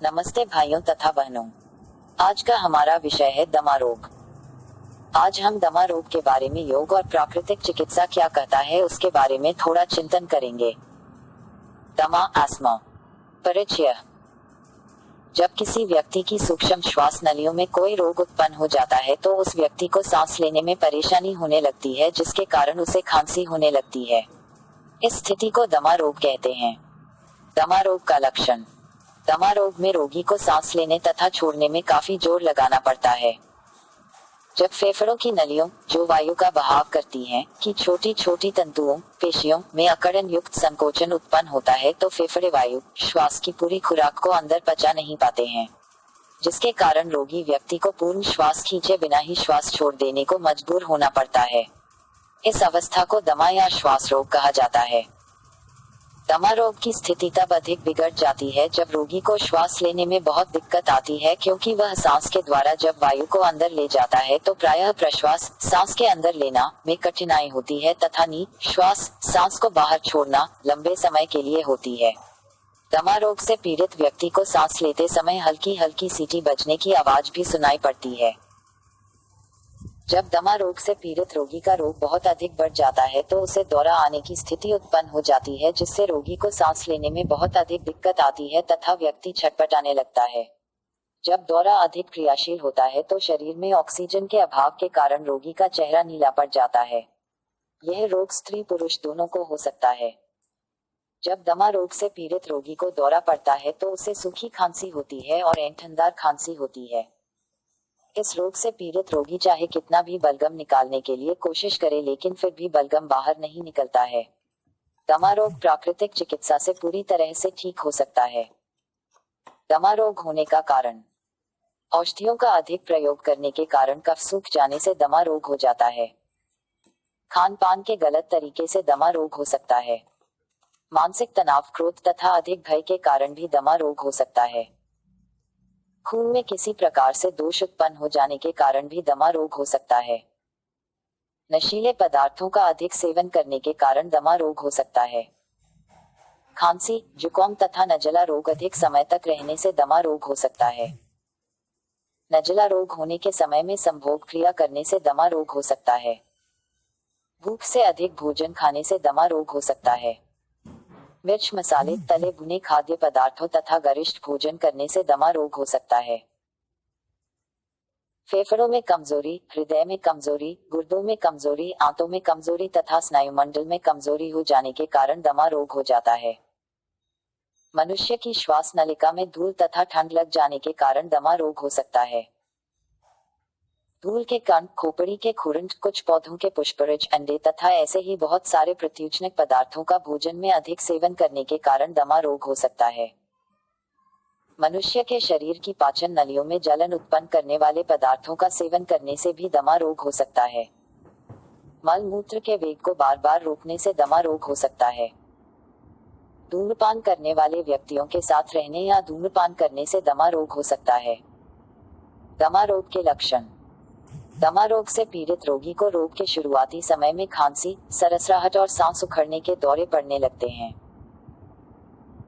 नमस्ते भाइयों तथा बहनों। आज का हमारा विषय है दमा रोग। आज हम दमा रोग के बारे में योग और प्राकृतिक चिकित्सा क्या कहता है उसके बारे में थोड़ा चिंतन करेंगे। दमा, अस्थमा। परिचय। जब किसी व्यक्ति की सूक्ष्म श्वास नलियों में कोई रोग उत्पन्न हो जाता है तो उस व्यक्ति को सांस लेने में परेशानी होने लगती है, जिसके कारण उसे खांसी होने लगती है। इस स्थिति को दमा रोग कहते हैं। दमा रोग का लक्षण। दमा रोग में रोगी को सांस लेने तथा छोड़ने में काफी जोर लगाना पड़ता है। जब फेफड़ों की नलियों, जो वायु का बहाव करती हैं, की छोटी छोटी तंतुओं, पेशियों में अकड़न युक्त संकोचन उत्पन्न होता है तो फेफड़े वायु, श्वास की पूरी खुराक को अंदर पचा नहीं पाते हैं, जिसके कारण रोगी व्यक्ति को पूर्ण श्वास खींचे बिना ही श्वास छोड़ देने को मजबूर होना पड़ता है। इस अवस्था को दमा या श्वास रोग कहा जाता है। दमा रोग की स्थिति तब अधिक बिगड़ जाती है जब रोगी को श्वास लेने में बहुत दिक्कत आती है, क्योंकि वह सांस के द्वारा जब वायु को अंदर ले जाता है तो प्रायः प्रश्वास, सांस के अंदर लेना में कठिनाई होती है तथा श्वास, सांस को बाहर छोड़ना लंबे समय के लिए होती है। दमा रोग से पीड़ित व्यक्ति को सांस लेते समय हल्की हल्की सीटी बजने की आवाज भी सुनाई पड़ती है। जब दमा रोग से पीड़ित रोगी का रोग बहुत अधिक बढ़ जाता है तो उसे दौरा आने की स्थिति उत्पन्न हो जाती है, जिससे रोगी को सांस लेने में बहुत अधिक दिक्कत आती है तथा व्यक्ति छटपटाने लगता है। जब दौरा अधिक क्रियाशील होता है तो शरीर में ऑक्सीजन के अभाव के कारण रोगी का चेहरा नीला पड़ जाता है। यह रोग स्त्री पुरुष दोनों को हो सकता है। जब दमा रोग से पीड़ित रोगी को दौरा पड़ता है तो उसे सूखी खांसी होती है और ऐंठनदार खांसी होती है। इस रोग से पीड़ित रोगी चाहे कितना भी बलगम निकालने के लिए कोशिश करे, लेकिन फिर भी बलगम बाहर नहीं निकलता है। दमा रोग प्राकृतिक चिकित्सा से पूरी तरह से ठीक हो सकता है। दमा रोग होने का कारण। औषधियों का अधिक प्रयोग करने के कारण कफ सूख जाने से दमा रोग हो जाता है। खान पान के गलत तरीके से दमा रोग हो सकता है। मानसिक तनाव, क्रोध तथा अधिक भय के कारण भी दमा रोग हो सकता है। खून में किसी प्रकार से दोष उत्पन्न हो जाने के कारण भी दमा रोग हो सकता है। नशीले पदार्थों का अधिक सेवन करने के कारण दमा रोग हो सकता है। खांसी, जुकाम तथा नजला रोग अधिक समय तक रहने से दमा रोग हो सकता है। नजला रोग होने के समय में संभोग क्रिया करने से दमा रोग हो सकता है। भूख से अधिक भोजन खाने से दमा रोग हो सकता है। मिर्च, मसाले, तले भुने खाद्य पदार्थों तथा गरिष्ठ भोजन करने से दमा रोग हो सकता है। फेफड़ों में कमजोरी, हृदय में कमजोरी, गुर्दों में कमजोरी, आंतों में कमजोरी तथा स्नायुमंडल में कमजोरी हो जाने के कारण दमा रोग हो जाता है। मनुष्य की श्वास नलिका में धूल तथा ठंड लग जाने के कारण दमा रोग हो सकता है। धूल के कण, खोपड़ी के खुरंड, कुछ पौधों के पुष्परज, अंडे तथा ऐसे ही बहुत सारे प्रत्युष्णक पदार्थों का भोजन में अधिक सेवन करने के कारण दमा रोग हो सकता है। मनुष्य के शरीर की पाचन नलियों में जलन उत्पन्न करने वाले पदार्थों का सेवन करने से भी दमा रोग हो सकता है। मल मूत्र के वेग को बार बार रोकने से दमा रोग हो सकता है। धूम्रपान करने वाले व्यक्तियों के साथ रहने या धूम्रपान करने से दमा रोग हो सकता है। दमा रोग के लक्षण। दमा रोग से पीड़ित रोगी को रोग के शुरुआती समय में खांसी, सरसराहट और सांस उखड़ने के दौरे पड़ने लगते हैं।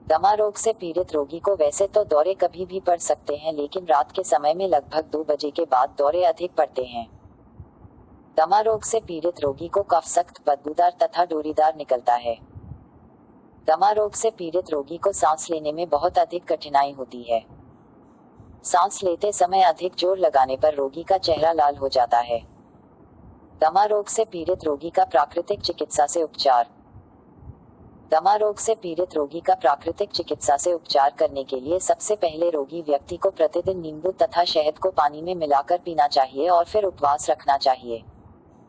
दमा रोग से पीड़ित रोगी को वैसे तो दौरे कभी भी पड़ सकते हैं, लेकिन रात के समय में लगभग 2 बजे के बाद दौरे अधिक पड़ते हैं। दमा रोग से पीड़ित रोगी को कफ सख्त, बदबूदार तथा डोरीदार निकलता है। दमा रोग से पीड़ित रोगी को सांस लेने में बहुत अधिक कठिनाई होती है। सांस लेते समय अधिक जोर लगाने पर रोगी का चेहरा लाल हो जाता है। दमा रोग से पीड़ित रोगी का प्राकृतिक चिकित्सा से उपचार। दमा रोग से पीड़ित रोगी का प्राकृतिक चिकित्सा से उपचार करने के लिए सबसे पहले रोगी व्यक्ति को प्रतिदिन नींबू तथा शहद को पानी में मिलाकर पीना चाहिए और फिर उपवास रखना चाहिए।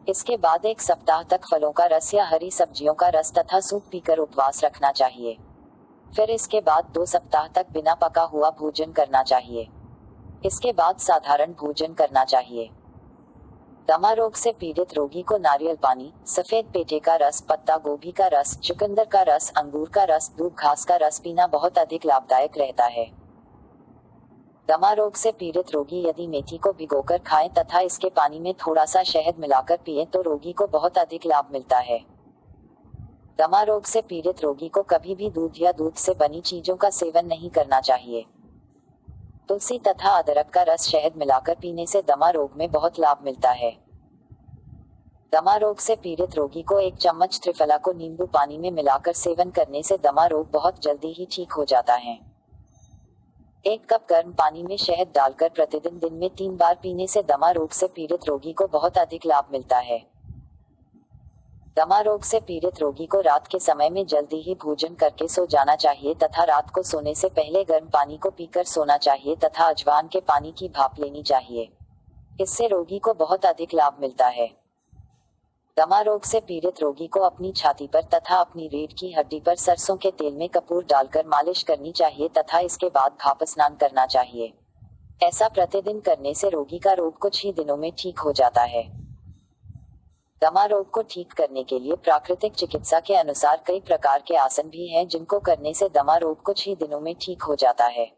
इसके बाद 1 सप्ताह तक फलों का रस या हरी सब्जियों का रस तथा सूप पीकर उपवास रखना चाहिए। फिर इसके बाद 2 सप्ताह तक बिना पका हुआ भोजन करना चाहिए। इसके बाद साधारण भोजन करना चाहिए। दमा रोग से पीड़ित रोगी को नारियल पानी, सफेद पेठे का रस, पत्ता गोभी का रस, चुकंदर का रस, अंगूर का रस, दूब घास का रस पीना बहुत अधिक लाभदायक रहता है। दमा रोग से पीड़ित रोगी यदि मेथी को भिगोकर खाएं तथा इसके पानी में थोड़ा सा शहद मिलाकर पिएं तो रोगी को बहुत अधिक लाभ मिलता है। दमा रोग से पीड़ित रोगी को कभी भी दूध या दूध से बनी चीजों का सेवन नहीं करना चाहिए। तुलसी तथा अदरक का रस शहद मिलाकर पीने से दमा रोग में बहुत लाभ मिलता है। दमा रोग से पीड़ित रोगी को 1 चम्मच त्रिफला को नींबू पानी में मिलाकर सेवन करने से दमा रोग बहुत जल्दी ही ठीक हो जाता है। 1 कप गर्म पानी में शहद डालकर प्रतिदिन दिन में 3 बार पीने से दमा रोग से पीड़ित रोगी को बहुत अधिक लाभ मिलता है। दमा रोग से पीड़ित रोगी को रात के समय में जल्दी ही भोजन करके सो जाना चाहिए तथा रात को सोने से पहले गर्म पानी को पीकर सोना चाहिए तथा अजवाइन के पानी की भाप लेनी चाहिए। इससे रोगी को बहुत अधिक लाभ मिलता है। दमा रोग से पीड़ित रोगी को अपनी छाती पर तथा अपनी रीढ़ की हड्डी पर सरसों के तेल में कपूर डालकर मालिश करनी चाहिए तथा इसके बाद भाप स्नान करना चाहिए। ऐसा प्रतिदिन करने से रोगी का रोग कुछ ही दिनों में ठीक हो जाता है। दमा रोग को ठीक करने के लिए प्राकृतिक चिकित्सा के अनुसार कई प्रकार के आसन भी हैं जिनको करने से दमा रोग कुछ ही दिनों में ठीक हो जाता है।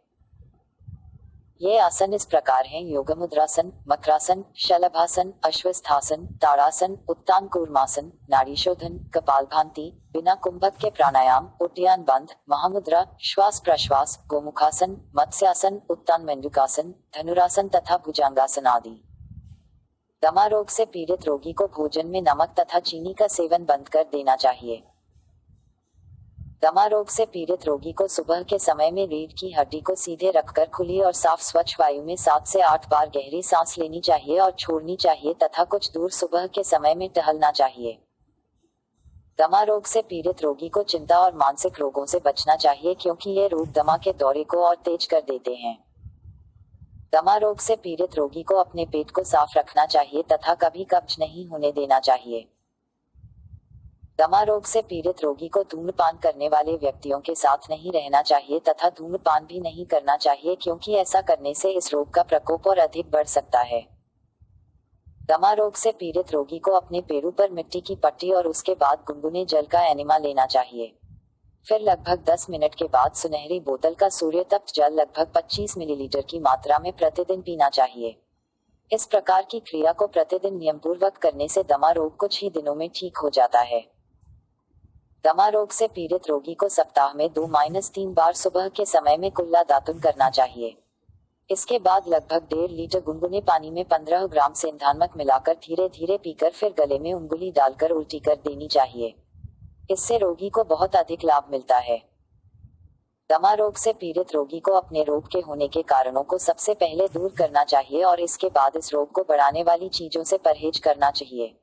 ये आसन इस प्रकार हैं: योग मुद्रासन, मकरासन, शलभासन, अश्वस्थासन, ताड़ासन, उत्तान कूर्मासन, नाड़ी शोधन, कपालभाति, बिना कुंभक के प्राणायाम, उड्डयन बंध, महामुद्रा, श्वास प्रश्वास, गोमुखासन, मत्स्यासन, उत्तान मेंडुकासन, धनुरासन तथा भुजंगासन आदि। दमा रोग से पीड़ित रोगी को भोजन में नमक तथा चीनी का सेवन बंद कर देना चाहिए। दमा रोग से पीड़ित रोगी को सुबह के समय में रीढ़ की हड्डी को सीधे रखकर खुली और साफ स्वच्छ वायु में 7 से 8 बार गहरी सांस लेनी चाहिए और छोड़नी चाहिए तथा कुछ दूर सुबह के समय में टहलना चाहिए। दमा रोग से पीड़ित रोगी को चिंता और मानसिक रोगों से बचना चाहिए क्योंकि ये रोग दमा के दौरे को और तेज कर देते हैं। दमा रोग से पीड़ित रोगी को अपने पेट को साफ रखना चाहिए तथा कभी कब्ज नहीं होने देना चाहिए। दमा रोग से पीड़ित रोगी को धूम्रपान करने वाले व्यक्तियों के साथ नहीं रहना चाहिए तथा धूम्रपान भी नहीं करना चाहिए क्योंकि ऐसा करने से इस रोग का प्रकोप और अधिक बढ़ सकता है। दमा रोग से पीड़ित रोगी को अपने पैरों पर मिट्टी की पट्टी और उसके बाद गुनगुने जल का एनिमा लेना चाहिए। फिर लगभग 10 मिनट के बाद सुनहरी बोतल का सूर्य तप्त जल लगभग 25 मिलीलीटर की मात्रा में प्रतिदिन पीना चाहिए। इस प्रकार की क्रिया को प्रतिदिन नियमपूर्वक करने से दमा रोग कुछ ही दिनों में ठीक हो जाता है। दमा रोग से पीड़ित रोगी को सप्ताह में 2-3 बार सुबह के समय में कुल्ला दातुन करना चाहिए। इसके बाद लगभग 1.5 लीटर गुनगुने पानी में 15 ग्राम सेंधानमक मिलाकर धीरे धीरे पीकर फिर गले में उंगली डालकर उल्टी कर देनी चाहिए। इससे रोगी को बहुत अधिक लाभ मिलता है। दमा रोग से पीड़ित रोगी को अपने रोग के होने के कारणों को सबसे पहले दूर करना चाहिए और इसके बाद इस रोग को बढ़ाने वाली चीजों से परहेज करना चाहिए।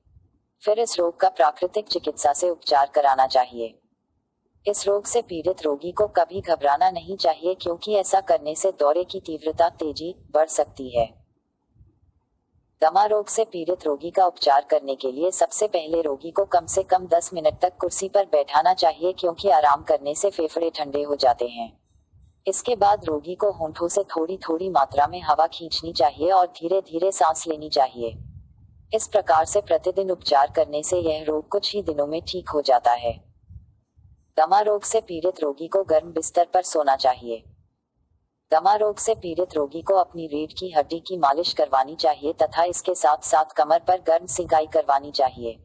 फिर इस रोग का प्राकृतिक चिकित्सा से उपचार कराना चाहिए। इस रोग से पीड़ित रोगी को कभी घबराना नहीं चाहिए क्योंकि ऐसा करने से दौरे की तीव्रता तेजी बढ़ सकती है। दमा रोग से पीड़ित रोगी का उपचार करने के लिए सबसे पहले रोगी को कम से कम 10 मिनट तक कुर्सी पर बैठाना चाहिए क्योंकि आराम करने से फेफड़े ठंडे हो जाते हैं। इसके बाद रोगी को होंठों से थोड़ी थोड़ी मात्रा में हवा खींचनी चाहिए और धीरे धीरे सांस लेनी चाहिए। इस प्रकार से प्रतिदिन उपचार करने से यह रोग कुछ ही दिनों में ठीक हो जाता है। दमा रोग से पीड़ित रोगी को गर्म बिस्तर पर सोना चाहिए। दमा रोग से पीड़ित रोगी को अपनी रीढ़ की हड्डी की मालिश करवानी चाहिए तथा इसके साथ साथ कमर पर गर्म सिकाई करवानी चाहिए।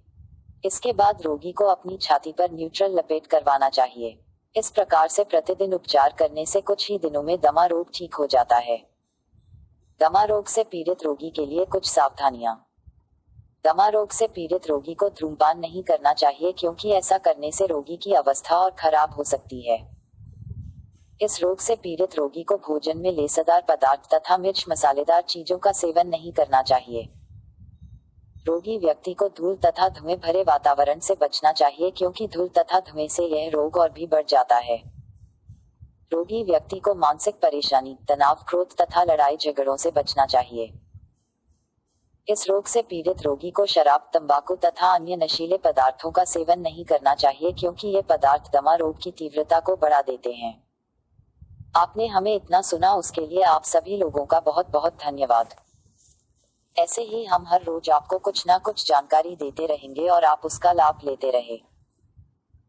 इसके बाद रोगी को अपनी छाती पर न्यूट्रल लपेट करवाना चाहिए। इस प्रकार से प्रतिदिन उपचार करने से कुछ ही दिनों में दमा रोग ठीक हो जाता है। दमा रोग से पीड़ित रोगी के लिए कुछ सावधानियां। दमा रोग से पीड़ित रोगी को धूम्रपान नहीं करना चाहिए क्योंकि ऐसा करने से रोगी की अवस्था और खराब हो सकती है। इस रोग से पीड़ित रोगी को भोजन में लेसदार पदार्थ तथा मिर्च मसालेदार चीजों का सेवन नहीं करना चाहिए। रोगी व्यक्ति को धूल तथा धुएं भरे वातावरण से बचना चाहिए क्योंकि धूल तथा धुएं से यह रोग और भी बढ़ जाता है। रोगी व्यक्ति को मानसिक परेशानी, तनाव, क्रोध तथा लड़ाई झगड़ों से बचना चाहिए। इस रोग से पीड़ित रोगी को शराब, तंबाकू तथा अन्य नशीले पदार्थों का सेवन नहीं करना चाहिए क्योंकि ये पदार्थ दमा रोग की तीव्रता को बढ़ा देते हैं। आपने हमें इतना सुना उसके लिए आप सभी लोगों का बहुत बहुत धन्यवाद। ऐसे ही हम हर रोज आपको कुछ ना कुछ जानकारी देते रहेंगे और आप उसका लाभ लेते रहे।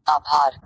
आभार।